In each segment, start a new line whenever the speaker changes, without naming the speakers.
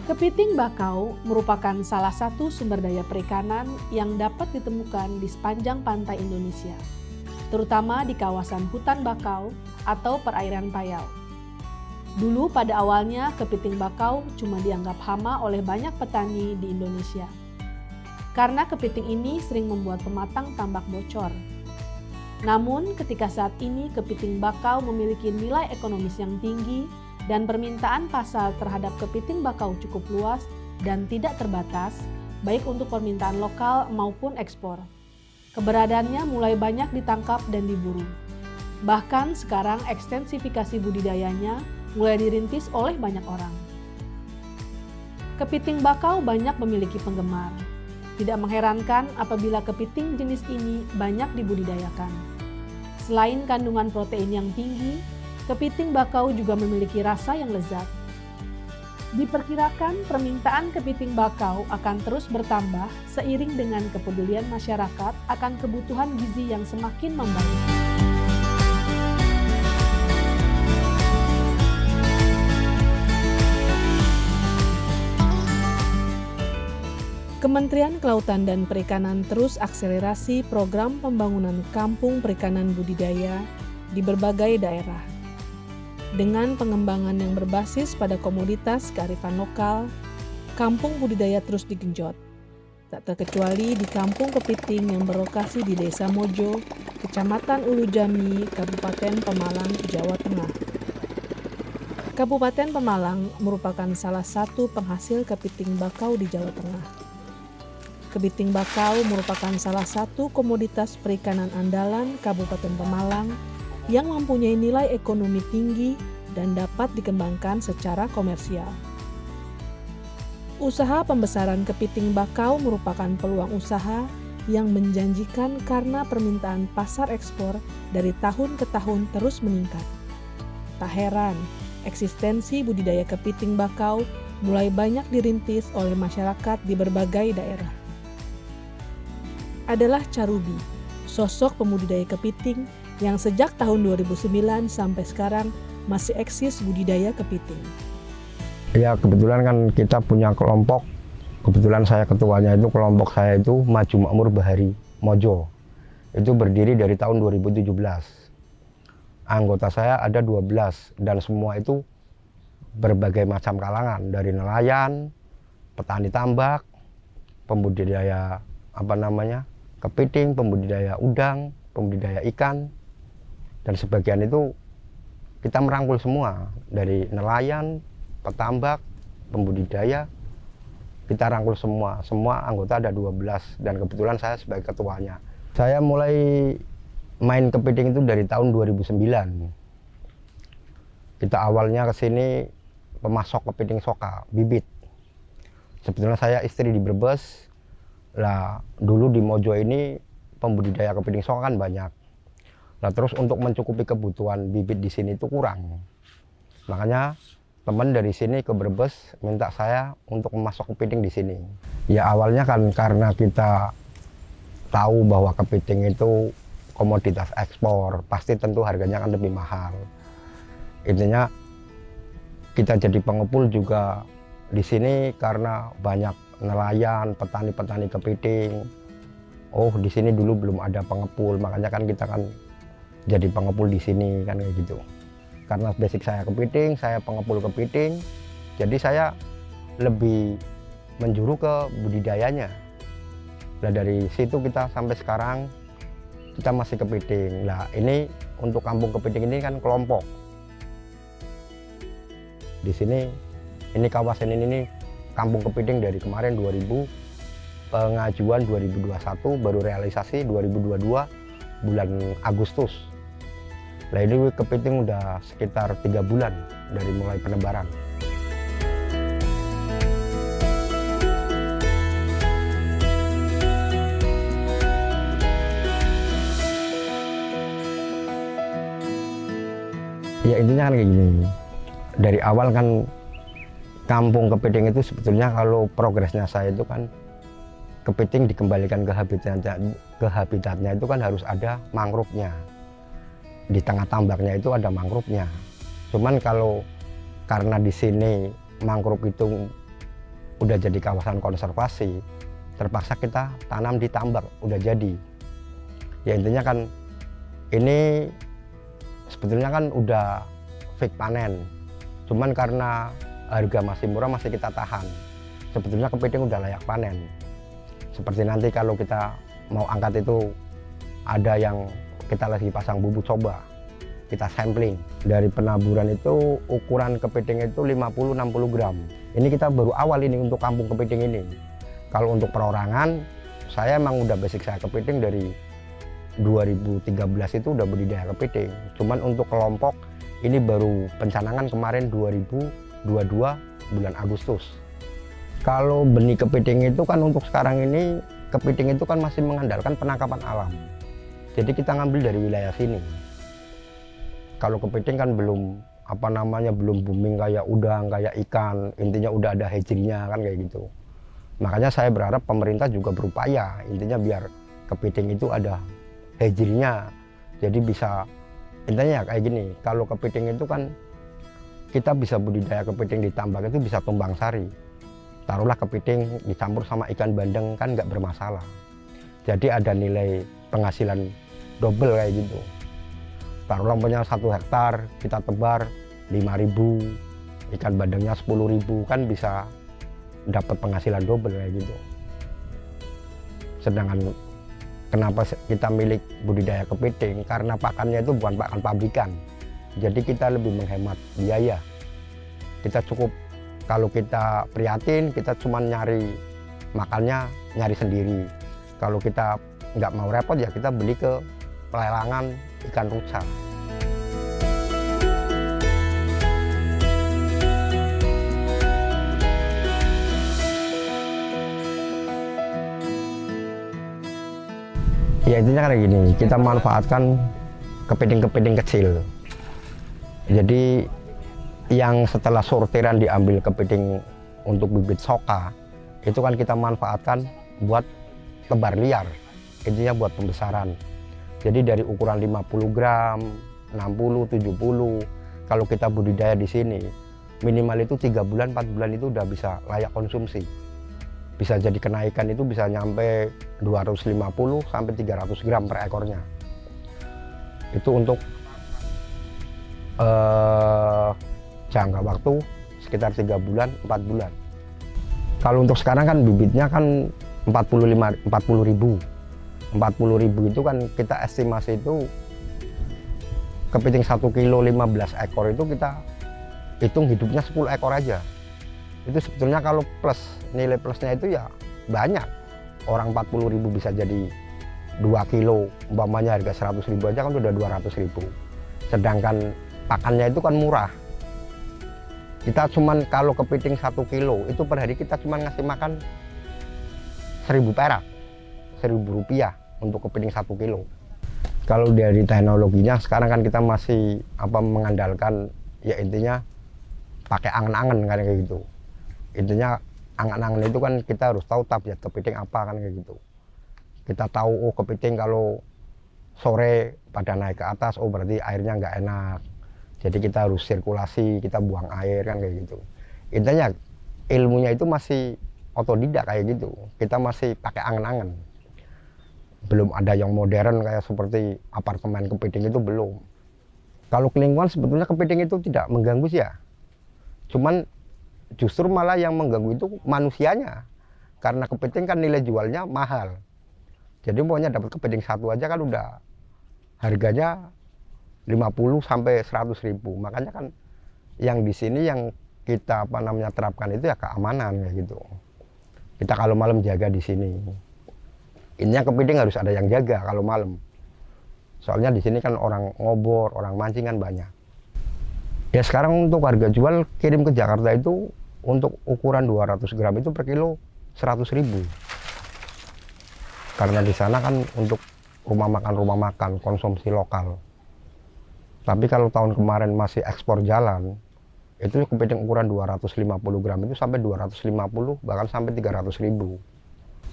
Kepiting bakau merupakan salah satu sumber daya perikanan yang dapat ditemukan di sepanjang pantai Indonesia, terutama di kawasan hutan bakau atau perairan payau. Dulu pada awalnya kepiting bakau cuma dianggap hama oleh banyak petani di Indonesia. Karena kepiting ini sering membuat pematang tambak bocor. Namun ketika saat ini kepiting bakau memiliki nilai ekonomis yang tinggi dan permintaan pasar terhadap kepiting bakau cukup luas dan tidak terbatas, baik untuk permintaan lokal maupun ekspor. Keberadaannya mulai banyak ditangkap dan diburu. Bahkan sekarang ekstensifikasi budidayanya mulai dirintis oleh banyak orang. Kepiting bakau banyak memiliki penggemar. Tidak mengherankan apabila kepiting jenis ini banyak dibudidayakan. Selain kandungan protein yang tinggi, kepiting bakau juga memiliki rasa yang lezat. Diperkirakan permintaan kepiting bakau akan terus bertambah seiring dengan kepedulian masyarakat akan kebutuhan gizi yang semakin membaik. Kementerian Kelautan dan Perikanan terus akselerasi program pembangunan kampung perikanan budidaya di berbagai daerah. Dengan pengembangan yang berbasis pada komoditas kearifan lokal, kampung budidaya terus digenjot. Tak terkecuali di Kampung Kepiting yang berlokasi di Desa Mojo, Kecamatan Ulu Jami, Kabupaten Pemalang, Jawa Tengah. Kabupaten Pemalang merupakan salah satu penghasil kepiting bakau di Jawa Tengah. Kepiting bakau merupakan salah satu komoditas perikanan andalan Kabupaten Pemalang yang mempunyai nilai ekonomi tinggi dan dapat dikembangkan secara komersial. Usaha pembesaran kepiting bakau merupakan peluang usaha yang menjanjikan karena permintaan pasar ekspor dari tahun ke tahun terus meningkat. Tak heran, eksistensi budidaya kepiting bakau mulai banyak dirintis oleh masyarakat di berbagai daerah. Adalah Carubi, sosok pembudidaya kepiting yang sejak tahun 2009 sampai sekarang masih eksis budidaya kepiting.
Ya kebetulan kan kita punya kelompok, kebetulan saya ketuanya itu kelompok saya itu Maju Makmur Bahari Mojo. Itu berdiri dari tahun 2017. Anggota saya ada 12 dan semua itu berbagai macam kalangan, dari nelayan, petani tambak, pembudidaya kepiting, pembudidaya udang, pembudidaya ikan, dan sebagian itu kita merangkul semua, dari nelayan, petambak, pembudidaya, kita rangkul semua anggota ada 12 dan kebetulan saya sebagai ketuanya. Saya mulai main kepiting itu dari tahun 2009. Kita awalnya ke sini pemasok kepiting soka, bibit. Sebetulnya saya istri di Brebes. Lah dulu di Mojo ini pembudidaya kepiting soka kan banyak. Nah terus untuk mencukupi kebutuhan bibit di sini itu kurang. Makanya teman dari sini ke Brebes minta saya untuk memasok kepiting di sini. Ya awalnya kan karena kita tahu bahwa kepiting itu komoditas ekspor, pasti tentu harganya akan lebih mahal. Intinya kita jadi pengepul juga di sini karena banyak nelayan, petani-petani kepiting. Oh, di sini dulu belum ada pengepul, makanya kan kita kan jadi pengepul di sini kan kayak gitu. Karena basic saya kepiting, saya pengepul kepiting, jadi saya lebih menjuru ke budidayanya. Nah dari situ kita sampai sekarang kita masih kepiting. Nah ini untuk kampung kepiting ini kan kelompok. Di sini ini kawasan ini kampung kepiting dari kemarin 2000, pengajuan 2021, baru realisasi 2022 bulan Agustus. Nah ini kepiting udah sekitar 3 bulan dari mulai penebaran. Ya intinya kan kayak gini, dari awal kan kampung kepiting itu sebetulnya kalau progresnya saya itu kan kepiting dikembalikan ke habitatnya itu kan harus ada mangrove-nya. Di tengah tambaknya itu ada mangrove-nya. Cuman kalau karena di sini mangrove itu udah jadi kawasan konservasi, terpaksa kita tanam di tambak, udah jadi. Ya intinya kan ini sebetulnya kan udah fake panen, cuman karena harga masih murah masih kita tahan. Sebetulnya kepiting udah layak panen. Seperti nanti kalau kita mau angkat itu ada yang kita lagi pasang bubuk coba, kita sampling. Dari penaburan itu ukuran kepiting itu 50-60 gram. Ini kita baru awal ini untuk kampung kepiting ini. Kalau untuk perorangan, saya emang udah basic saya kepiting dari 2013 itu udah budidaya kepiting. Cuman untuk kelompok ini baru pencanangan kemarin 2022 bulan Agustus. Kalau benih kepiting itu kan untuk sekarang ini, kepiting itu kan masih mengandalkan penangkapan alam. Jadi kita ngambil dari wilayah sini. Kalau kepiting kan belum belum booming kayak udang, kayak ikan, intinya udah ada hatchery-nya kan kayak gitu. Makanya saya berharap pemerintah juga berupaya, intinya biar kepiting itu ada hatchery-nya. Jadi bisa, intinya kayak gini, kalau kepiting itu kan kita bisa budidaya kepiting di tambak itu bisa tumbang sari. Taruhlah kepiting dicampur sama ikan bandeng kan nggak bermasalah. Jadi ada nilai penghasilan double kayak gitu. Taruhlah punya 1 hektar, kita tebar 5.000, ikan bandengnya 10.000, kan bisa dapat penghasilan double kayak gitu. Sedangkan kenapa kita milik budidaya kepiting? Karena pakannya itu bukan pakan pabrikan. Jadi kita lebih menghemat biaya. Kita cukup, kalau kita prihatin, kita cuma nyari makannya, nyari sendiri. Kalau kita nggak mau repot ya kita beli ke pelelangan ikan rusa. Ya intinya kayak gini, kita manfaatkan kepiting-kepiting kecil. Jadi yang setelah sortiran diambil kepiting untuk bibit soka, itu kan kita manfaatkan buat tebar liar, intinya buat pembesaran. Jadi dari ukuran 50 gram, 60, 70, kalau kita budidaya di sini, minimal itu 3 bulan, 4 bulan itu udah bisa layak konsumsi. Bisa jadi kenaikan itu bisa nyampe 250 sampai 300 gram per ekornya. Itu untuk jangka waktu sekitar 3 bulan, 4 bulan. Kalau untuk sekarang kan bibitnya kan 40.000. 40.000 itu kan kita estimasi itu kepiting 1 kilo 15 ekor itu kita hitung hidupnya 10 ekor aja. Itu sebetulnya kalau plus, nilai plusnya itu ya banyak. Orang 40.000 bisa jadi 2 kilo, umpamanya harga 100.000 aja kan udah 200.000. Sedangkan pakannya itu kan murah. Kita cuman kalau kepiting 1 kilo itu per hari kita cuman ngasih makan 1.000 perak, 1.000 rupiah untuk kepiting 1 kilo. Kalau dari teknologinya sekarang kan kita masih mengandalkan ya intinya pakai angen-angen kan kayak gitu. Intinya angan-angan itu kan kita harus tahu tabiat kepiting apa kan kayak gitu. Kita tahu kepiting kalau sore pada naik ke atas, berarti airnya nggak enak. Jadi kita harus sirkulasi, kita buang air kan kayak gitu. Intinya ilmunya itu masih otodidak kayak gitu. Kita masih pakai angan-angan. Belum ada yang modern kayak seperti apartemen kepiting itu belum. Kalau ke lingkungan sebetulnya kepiting itu tidak mengganggu sih ya. Cuman justru malah yang mengganggu itu manusianya, karena kepiting kan nilai jualnya mahal. Jadi pokoknya dapat kepiting 1 aja kan udah harganya 50 sampai 100.000. Makanya kan yang di sini yang kita terapkan itu ya keamanan kayak gitu. Kita kalau malam jaga di sini. Intinya kepiting harus ada yang jaga kalau malam. Soalnya di sini kan orang ngobor, orang mancing kan banyak. Ya sekarang untuk harga jual kirim ke Jakarta itu untuk ukuran 200 gram itu per kilo 100.000. Karena di sana kan untuk rumah makan konsumsi lokal. Tapi kalau tahun kemarin masih ekspor jalan, itu kepiting ukuran 250 gram itu sampai 250 bahkan sampai 300.000.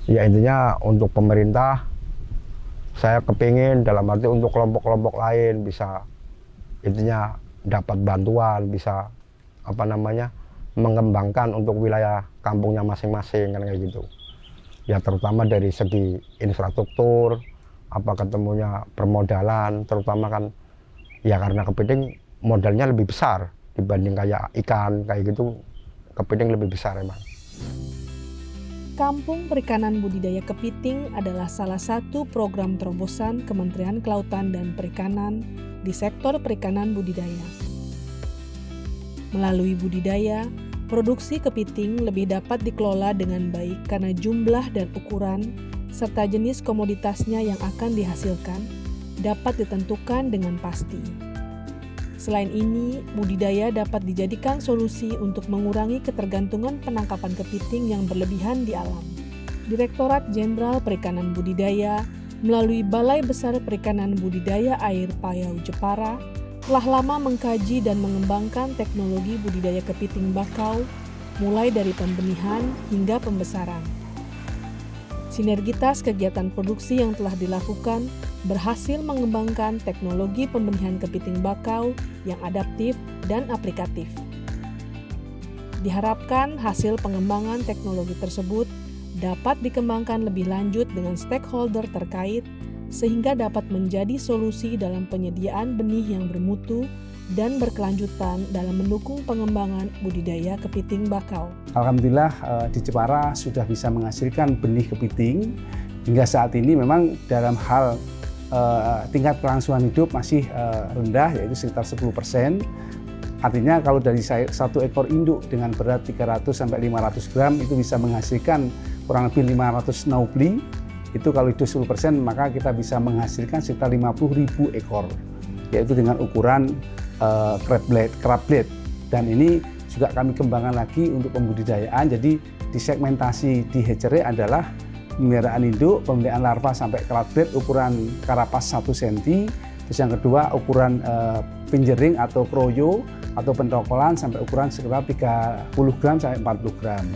Ya intinya untuk pemerintah saya kepingin dalam arti untuk kelompok-kelompok lain bisa intinya dapat bantuan, bisa mengembangkan untuk wilayah kampungnya masing-masing kan kayak gitu. Ya terutama dari segi infrastruktur, apa ketemunya permodalan, terutama kan ya karena kepiting modalnya lebih besar dibanding kayak ikan kayak gitu, kepiting lebih besar emang.
Kampung Perikanan Budidaya Kepiting adalah salah satu program terobosan Kementerian Kelautan dan Perikanan di sektor perikanan budidaya. Melalui budidaya, produksi kepiting lebih dapat dikelola dengan baik karena jumlah dan ukuran serta jenis komoditasnya yang akan dihasilkan dapat ditentukan dengan pasti. Selain ini, budidaya dapat dijadikan solusi untuk mengurangi ketergantungan penangkapan kepiting yang berlebihan di alam. Direktorat Jenderal Perikanan Budidaya melalui Balai Besar Perikanan Budidaya Air Payau Jepara telah lama mengkaji dan mengembangkan teknologi budidaya kepiting bakau mulai dari pembenihan hingga pembesaran. Sinergitas kegiatan produksi yang telah dilakukan berhasil mengembangkan teknologi pembenihan kepiting bakau yang adaptif dan aplikatif. Diharapkan hasil pengembangan teknologi tersebut dapat dikembangkan lebih lanjut dengan stakeholder terkait sehingga dapat menjadi solusi dalam penyediaan benih yang bermutu dan berkelanjutan dalam mendukung pengembangan budidaya kepiting bakau.
Alhamdulillah di Jepara sudah bisa menghasilkan benih kepiting. Hingga saat ini memang dalam hal tingkat kelangsungan hidup masih rendah, yaitu sekitar 10%. Artinya kalau dari satu ekor induk dengan berat 300-500 gram itu bisa menghasilkan kurang lebih 500 naupli. Itu kalau itu 10%, maka kita bisa menghasilkan sekitar 50.000 ekor, yaitu dengan ukuran crab blade. Dan ini juga kami kembangkan lagi untuk pembudidayaan. Jadi disegmentasi di hatchery adalah pemeliharaan induk, pemeliharaan larva sampai crab blade ukuran karapas 1 cm. Terus yang kedua ukuran pinjering atau kroyo atau pentokolan sampai ukuran sekitar 30 gram sampai 40 gram.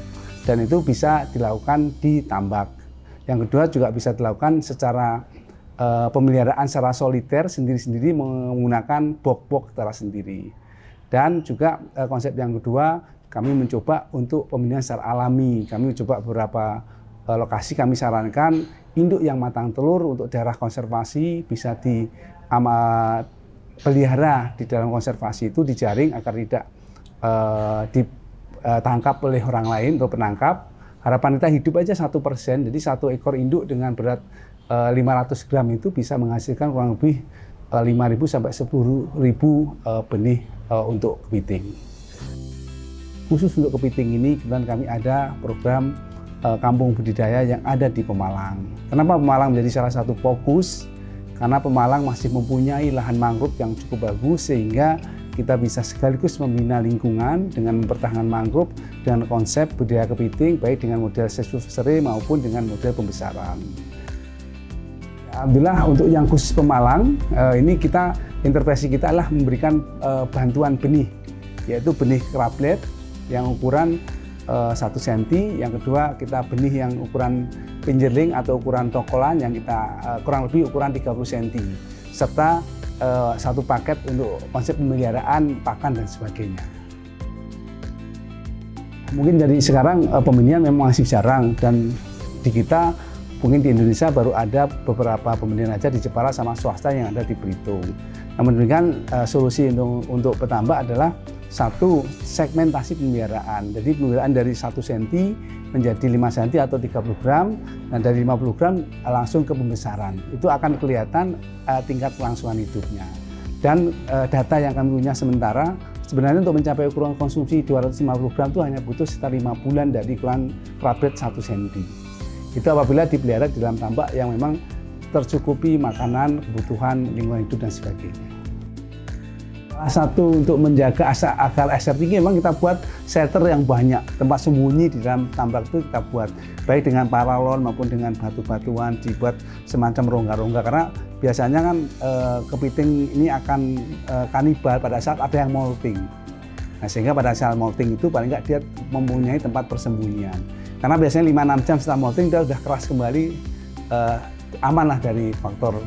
Dan itu bisa dilakukan di tambak. Yang kedua juga bisa dilakukan secara pemeliharaan secara soliter sendiri-sendiri menggunakan box tersendiri. Dan juga konsep yang kedua kami mencoba untuk pemilihan secara alami. Kami mencoba beberapa lokasi, kami sarankan induk yang matang telur untuk daerah konservasi bisa dipelihara di dalam konservasi itu dijaring agar tidak ditangkap oleh orang lain atau penangkap. Harapan kita hidup aja 1%, jadi satu ekor induk dengan berat 500 gram itu bisa menghasilkan kurang lebih 5.000 sampai 10.000 benih untuk kepiting. Khusus untuk kepiting ini kebetulan kami ada program kampung budidaya yang ada di Pemalang. Kenapa Pemalang menjadi salah satu fokus? Karena Pemalang masih mempunyai lahan mangrove yang cukup bagus sehingga kita bisa sekaligus membina lingkungan dengan mempertahankan mangrove dengan konsep budidaya kepiting baik dengan model sesuai maupun dengan model pembesaran. Alhamdulillah untuk yang khusus Pemalang, ini intervensi kita adalah memberikan bantuan benih, yaitu benih crab blade yang ukuran 1 cm, yang kedua kita benih yang ukuran pinjerling atau ukuran tokolan yang kita kurang lebih ukuran 30 cm, serta satu paket untuk konsep pemeliharaan pakan dan sebagainya. Mungkin dari sekarang pembenihan memang masih jarang dan di kita mungkin di Indonesia baru ada beberapa pembenihan aja di Jepara sama swasta yang ada di Belitung. Namun demikian solusi untuk petambak adalah satu segmentasi pemeliharaan. Jadi pemeliharaan dari 1 cm menjadi 5 cm atau 30 gram dan dari 50 gram langsung ke pembesaran. Itu akan kelihatan tingkat kelangsungan hidupnya. Dan data yang kami punya sementara sebenarnya untuk mencapai ukuran konsumsi 250 gram itu hanya butuh sekitar 5 bulan dari ukuran crab blade 1 cm. Itu apabila dipelihara di dalam tambak yang memang tercukupi makanan, kebutuhan lingkungan hidup dan sebagainya. Salah satu untuk menjaga agar SR tinggi memang kita buat shelter yang banyak, tempat sembunyi di dalam tambak itu kita buat baik dengan paralon maupun dengan batu-batuan, dibuat semacam rongga-rongga karena biasanya kan kepiting ini akan kanibal pada saat ada yang molting. Nah, sehingga pada saat molting itu paling nggak dia mempunyai tempat persembunyian. Karena biasanya 5-6 jam setelah molting dia sudah keras kembali, aman lah dari faktor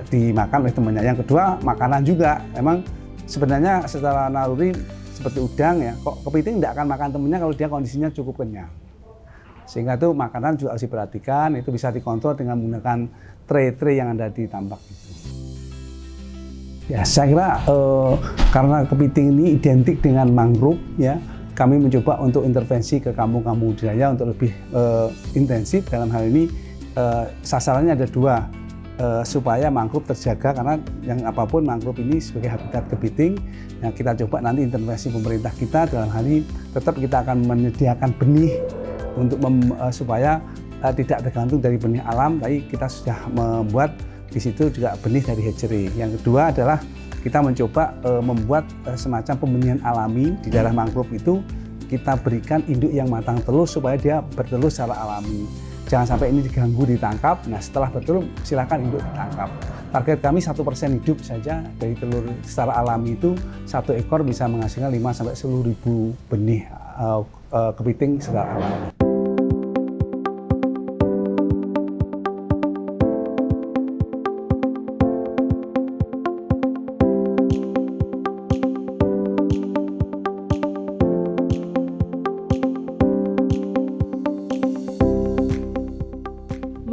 dimakan oleh temannya. Yang kedua, makanan juga. Memang sebenarnya secara naluri seperti udang ya, kok kepiting tidak akan makan temennya kalau dia kondisinya cukup kenyang. Sehingga itu makanan juga harus diperhatikan, itu bisa dikontrol dengan menggunakan tray-tray yang ada di tambak itu. Ya, saya kira karena kepiting ini identik dengan mangrove ya, kami mencoba untuk intervensi ke kampung-kampung budidaya untuk lebih intensif. Dalam hal ini sasarannya ada dua, supaya mangrove terjaga, karena yang apapun mangrove ini sebagai habitat kepiting. Nah, kita coba nanti intervensi pemerintah kita dalam hal ini tetap kita akan menyediakan benih untuk supaya tidak tergantung dari benih alam, tapi kita sudah membuat di situ juga benih dari hatchery. Yang kedua adalah kita mencoba membuat semacam pembenihan alami di daerah mangrove itu, kita berikan induk yang matang telur supaya dia bertelur secara alami. Jangan sampai ini diganggu ditangkap. Nah, setelah bertelur silakan induk ditangkap. Target kami 1% hidup saja dari telur secara alami itu, 1 ekor bisa menghasilkan 5-10.000 benih kepiting secara alami.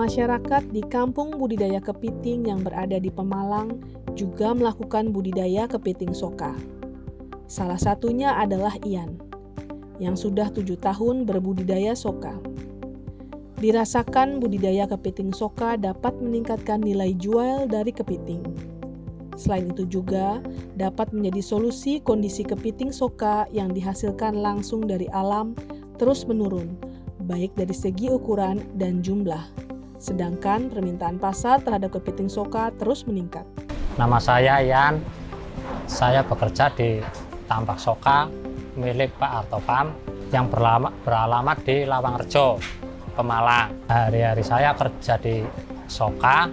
Masyarakat di kampung budidaya kepiting yang berada di Pemalang juga melakukan budidaya kepiting soka. Salah satunya adalah Ian, yang sudah 7 tahun berbudidaya soka. Dirasakan budidaya kepiting soka dapat meningkatkan nilai jual dari kepiting. Selain itu juga dapat menjadi solusi kondisi kepiting soka yang dihasilkan langsung dari alam terus menurun, baik dari segi ukuran dan jumlah. Sedangkan permintaan pasar terhadap kepiting soka terus meningkat.
Nama saya Ian, saya bekerja di tambak soka milik Pak Artopam yang beralamat di Lawangrejo, Pemalang. Hari-hari saya kerja di soka,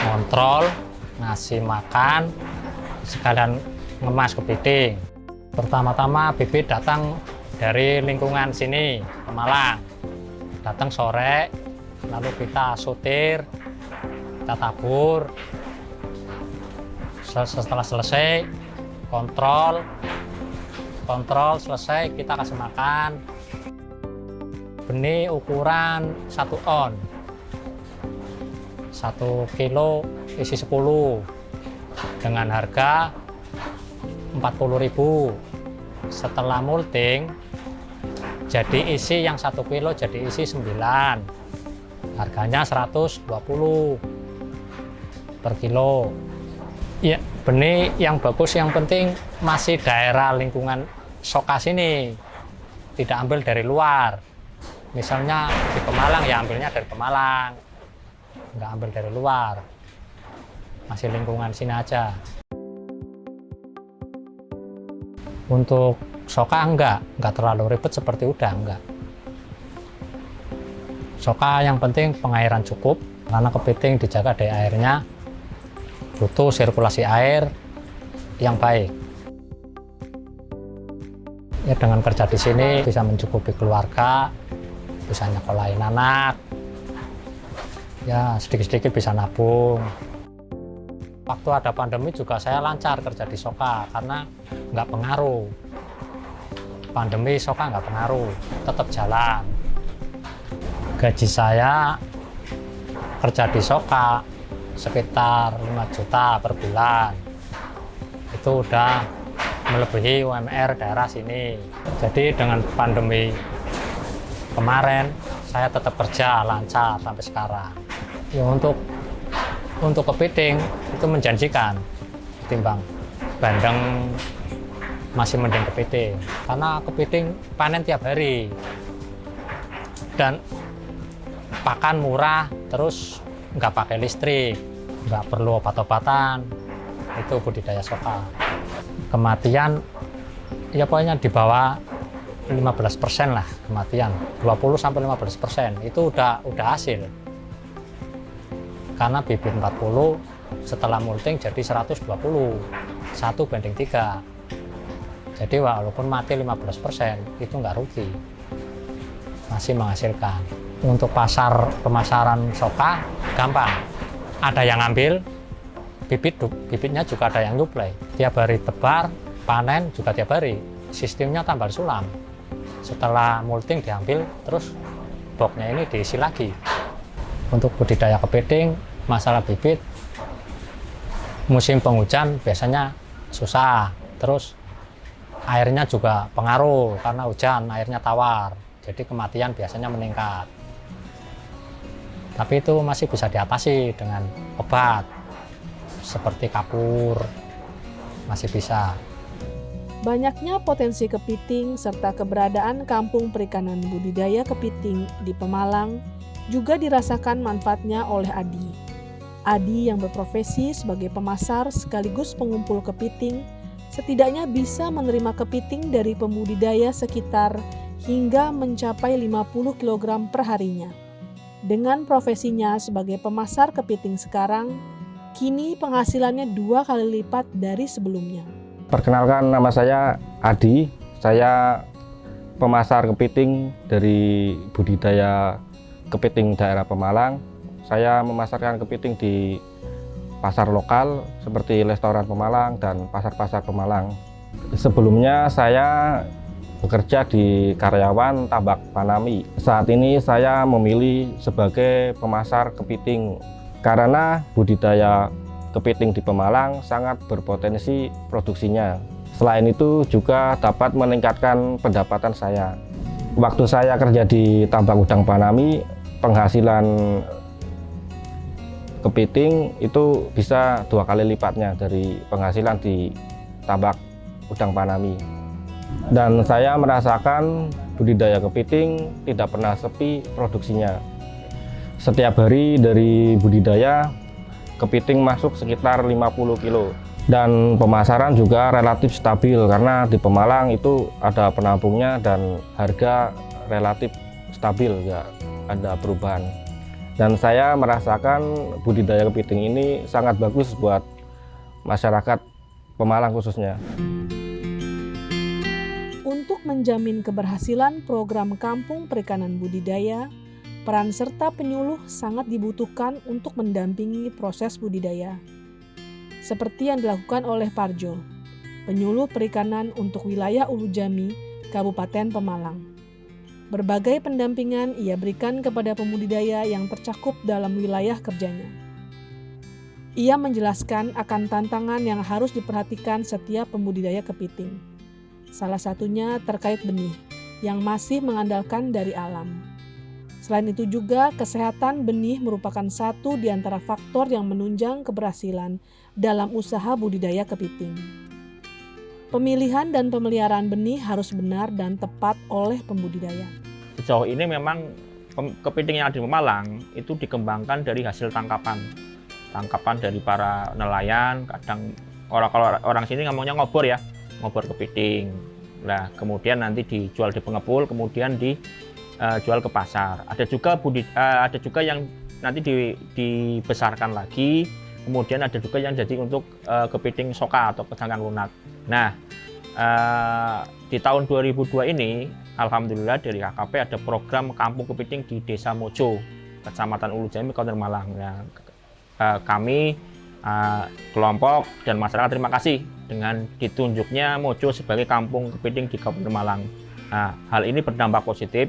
ngontrol, ngasih makan, sekalian ngemas kepiting. Pertama-tama bibit datang dari lingkungan sini, Pemalang. Datang sore, lalu kita sutir, kita tabur. Setelah selesai, kontrol selesai, kita kasih makan. Benih ukuran 1 on, 1 kilo isi 10, dengan harga 40.000. Setelah multing, jadi isi yang 1 kilo jadi isi 9. Harganya 120 per kilo. Ya, benih yang bagus, yang penting masih daerah lingkungan soka sini, tidak ambil dari luar. Misalnya di Pemalang, ya ambilnya dari Pemalang, nggak ambil dari luar, masih lingkungan sini aja. Untuk soka enggak terlalu ribet seperti udang, enggak. Soka yang penting pengairan cukup, karena kepiting dijaga dari airnya, butuh sirkulasi air yang baik. Ya, dengan kerja di sini bisa mencukupi keluarga, bisa nyekolahin anak, ya sedikit-sedikit bisa nabung. Waktu ada pandemi juga saya lancar kerja di soka karena nggak pengaruh. Pandemi soka nggak pengaruh, tetap jalan. Gaji saya kerja di soka sekitar 5 juta per bulan. Itu udah melebihi UMR daerah sini. Jadi dengan pandemi kemarin saya tetap kerja lancar sampai sekarang. Ya, untuk kepiting itu menjanjikan ketimbang bandeng, masih mending kepiting. Karena kepiting panen tiap hari. Dan pakan murah, terus nggak pakai listrik, nggak perlu obat-obatan. Itu budidaya soka. Kematian ya pokoknya di bawah 15% lah kematian, 20-15% itu udah hasil. Karena bibit 40 setelah multing jadi 120, 1:3. Jadi walaupun mati 15% itu nggak rugi, masih menghasilkan. Untuk pemasaran soka gampang, ada yang ngambil, bibitnya juga ada yang nyuplai. Tiap hari tebar, panen juga tiap hari. Sistemnya tambal sulam. Setelah multing diambil, terus boxnya ini diisi lagi. Untuk budidaya kepiting, masalah bibit, musim penghujan biasanya susah. Terus airnya juga pengaruh, karena hujan airnya tawar. Jadi kematian biasanya meningkat. Tapi itu masih bisa diatasi dengan obat, seperti kapur, masih bisa.
Banyaknya potensi kepiting serta keberadaan kampung perikanan budidaya kepiting di Pemalang juga dirasakan manfaatnya oleh Adi. Adi yang berprofesi sebagai pemasar sekaligus pengumpul kepiting, setidaknya bisa menerima kepiting dari pembudidaya sekitar hingga mencapai 50 kg per harinya. Dengan profesinya sebagai pemasar kepiting sekarang, kini penghasilannya 2 kali lipat dari sebelumnya.
Perkenalkan, nama saya Adi, saya pemasar kepiting dari budidaya kepiting daerah Pemalang. Saya memasarkan kepiting di pasar lokal seperti restoran Pemalang dan pasar-pasar Pemalang. Sebelumnya saya bekerja di karyawan tambak Panami. Saat ini saya memilih sebagai pemasar kepiting karena budidaya kepiting di Pemalang sangat berpotensi produksinya. Selain itu juga dapat meningkatkan pendapatan saya. Waktu saya kerja di tambak udang Panami, penghasilan kepiting itu bisa 2 kali lipatnya dari penghasilan di tambak udang Panami. Dan saya merasakan budidaya kepiting tidak pernah sepi produksinya. Setiap hari dari budidaya, kepiting masuk sekitar 50 kilo. Dan pemasaran juga relatif stabil karena di Pemalang itu ada penampungnya dan harga relatif stabil, nggak ada perubahan. Dan saya merasakan budidaya kepiting ini sangat bagus buat masyarakat Pemalang khususnya.
Untuk menjamin keberhasilan program Kampung Perikanan Budidaya, peran serta penyuluh sangat dibutuhkan untuk mendampingi proses budidaya. Seperti yang dilakukan oleh Parjo, penyuluh perikanan untuk wilayah Ulu Jami, Kabupaten Pemalang. Berbagai pendampingan ia berikan kepada pembudidaya yang tercakup dalam wilayah kerjanya. Ia menjelaskan akan tantangan yang harus diperhatikan setiap pembudidaya kepiting. Salah satunya terkait benih, yang masih mengandalkan dari alam. Selain itu juga, kesehatan benih merupakan satu di antara faktor yang menunjang keberhasilan dalam usaha budidaya kepiting. Pemilihan dan pemeliharaan benih harus benar dan tepat oleh pembudidaya.
Sejauh ini memang kepiting yang ada di Pemalang itu dikembangkan dari hasil tangkapan dari para nelayan. Kadang kalau orang sini ngomongnya ngobor ya, ngobor kepiting. Nah, kemudian nanti dijual di pengepul, kemudian dijual ke pasar. Ada juga yang nanti dibesarkan lagi. Kemudian ada juga yang jadi untuk kepiting soka atau kesangkan lunak. Nah, di tahun 2002 ini, alhamdulillah dari KKP ada program Kampung Kepiting di Desa Mojo, Kecamatan Ulu Jami, Kabupaten Malang. Nah, kami, kelompok dan masyarakat terima kasih dengan ditunjuknya Mojo sebagai Kampung Kepiting di Kabupaten Malang. Nah, hal ini berdampak positif.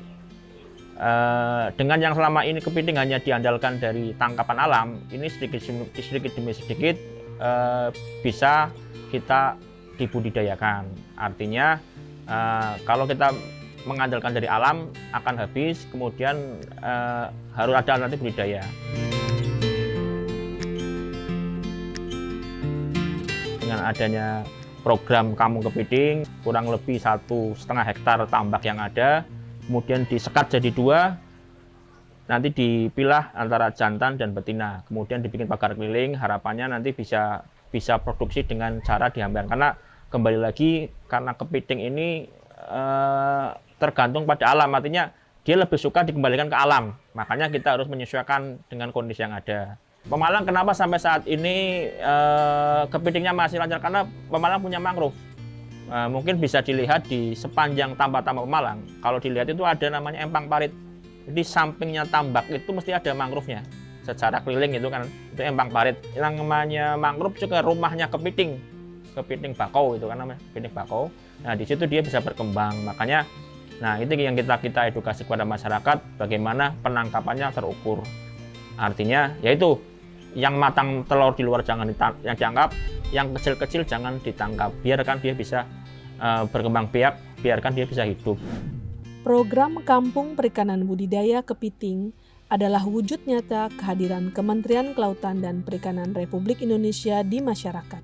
Dengan yang selama ini kepiting hanya diandalkan dari tangkapan alam, ini sedikit demi sedikit bisa kita dibudidayakan. Artinya kalau kita mengandalkan dari alam akan habis, kemudian harus ada alternatif budidaya. Dengan adanya program Kampung Kepiting, kurang lebih 1,5 hektar tambak yang ada, kemudian disekat jadi 2, nanti dipilah antara jantan dan betina, kemudian dibikin pagar keliling. Harapannya nanti bisa produksi dengan cara dihamban, karena kembali lagi karena kepiting ini tergantung pada alam, artinya dia lebih suka dikembalikan ke alam, makanya kita harus menyesuaikan dengan kondisi yang ada. Pemalang kenapa sampai saat ini kepitingnya masih lancar, karena Pemalang punya mangrove. Mungkin bisa dilihat di sepanjang tambak-tambak Pemalang. Kalau dilihat itu ada namanya empang parit. Di sampingnya tambak itu mesti ada mangrove-nya. Secara keliling itu kan, itu empang parit. Yang namanya mangrove juga rumahnya kepiting. kepiting bakau itu kan namanya, kepiting bakau. Nah di situ dia bisa berkembang. Makanya, nah itu yang kita edukasi kepada masyarakat bagaimana penangkapannya terukur. Artinya yaitu yang matang telur di luar jangan yang diangkap, yang kecil-kecil jangan ditangkap. Biarkan dia bisa berkembang biak, biarkan dia bisa hidup.
Program Kampung Perikanan Budidaya Kepiting adalah wujud nyata kehadiran Kementerian Kelautan dan Perikanan Republik Indonesia di masyarakat,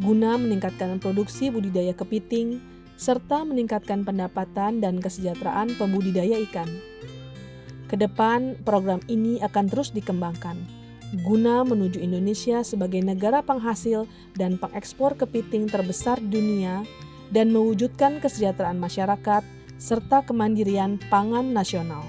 guna meningkatkan produksi budidaya kepiting serta meningkatkan pendapatan dan kesejahteraan pembudidaya ikan. Kedepan, program ini akan terus dikembangkan, guna menuju Indonesia sebagai negara penghasil dan pengekspor kepiting terbesar di dunia dan mewujudkan kesejahteraan masyarakat serta kemandirian pangan nasional.